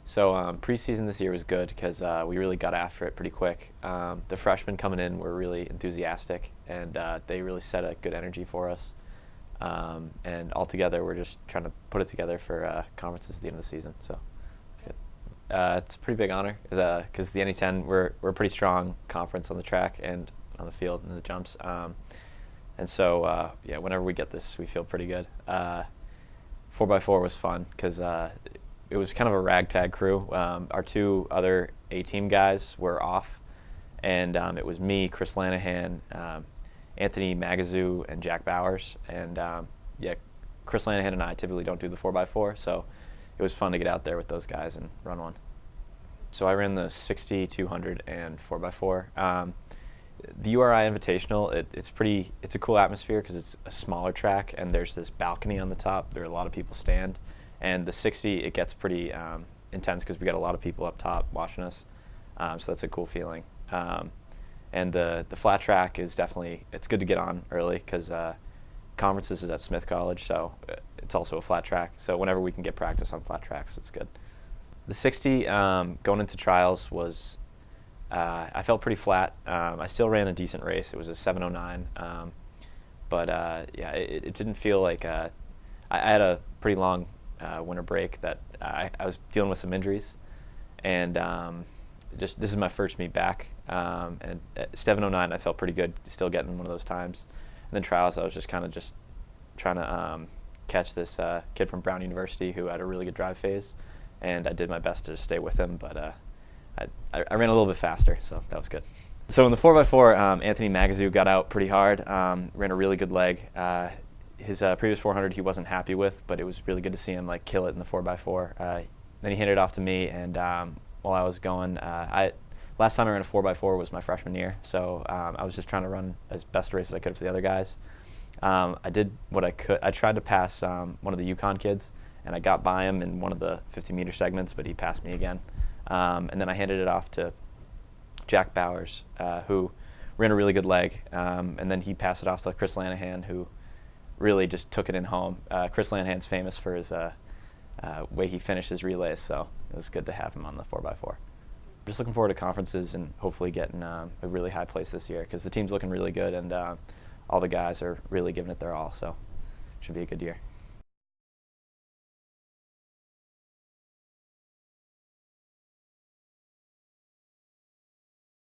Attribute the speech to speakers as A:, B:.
A: So preseason this year was good because we really got after it pretty quick. The freshmen coming in were really enthusiastic, and they really set a good energy for us. And altogether, we're just trying to put it together for conferences at the end of the season. So it's good. It's a pretty big honor because the NE10 we're a pretty strong conference on the track and on the field and the jumps. And so yeah, whenever we get this, we feel pretty good. 4x4 was fun because it was kind of a ragtag crew. Our two other A-team guys were off, and it was me, Chris Lanahan, Anthony Magazoo, and Jack Bowers. And yeah, Chris Lanahan and I typically don't do the 4x4, so it was fun to get out there with those guys and run one. So I ran the 60, 200, and 4x4. The URI Invitational, it's a cool atmosphere because it's a smaller track and there's this balcony on the top. There are a lot of people stand. And the 60, it gets pretty intense because we got a lot of people up top watching us. So that's a cool feeling. And the flat track is definitely, it's good to get on early because conferences is at Smith College, so it's also a flat track. So whenever we can get practice on flat tracks, it's good. The 60, going into trials was, I felt pretty flat. I still ran a decent race. It was a 7:09, but yeah, it didn't feel like I had a pretty long winter break that I was dealing with some injuries, and this is my first meet back. And at 7:09, I felt pretty good, still getting one of those times. And then trials, I was just kind of trying to catch this kid from Brown University who had a really good drive phase, and I did my best to stay with him, but I ran a little bit faster, so that was good. So in the 4x4, Anthony Magazoo got out pretty hard, ran a really good leg. His previous 400 he wasn't happy with, but it was really good to see him like kill it in the 4x4. Then he handed it off to me, and while I was going, last time I ran a 4x4 was my freshman year, so I was just trying to run as best a race as I could for the other guys. I did what I could. I tried to pass one of the Yukon kids, and I got by him in one of the 50-meter segments, but he passed me again. And then I handed it off to Jack Bowers, who ran a really good leg, and then he passed it off to Chris Lanahan, who really just took it in home. Chris Lanahan's famous for his way he finished his relays, so it was good to have him on the 4x4. Just looking forward to conferences and hopefully getting a really high place this year because the team's looking really good and all the guys are really giving it their all, so it should be a good year.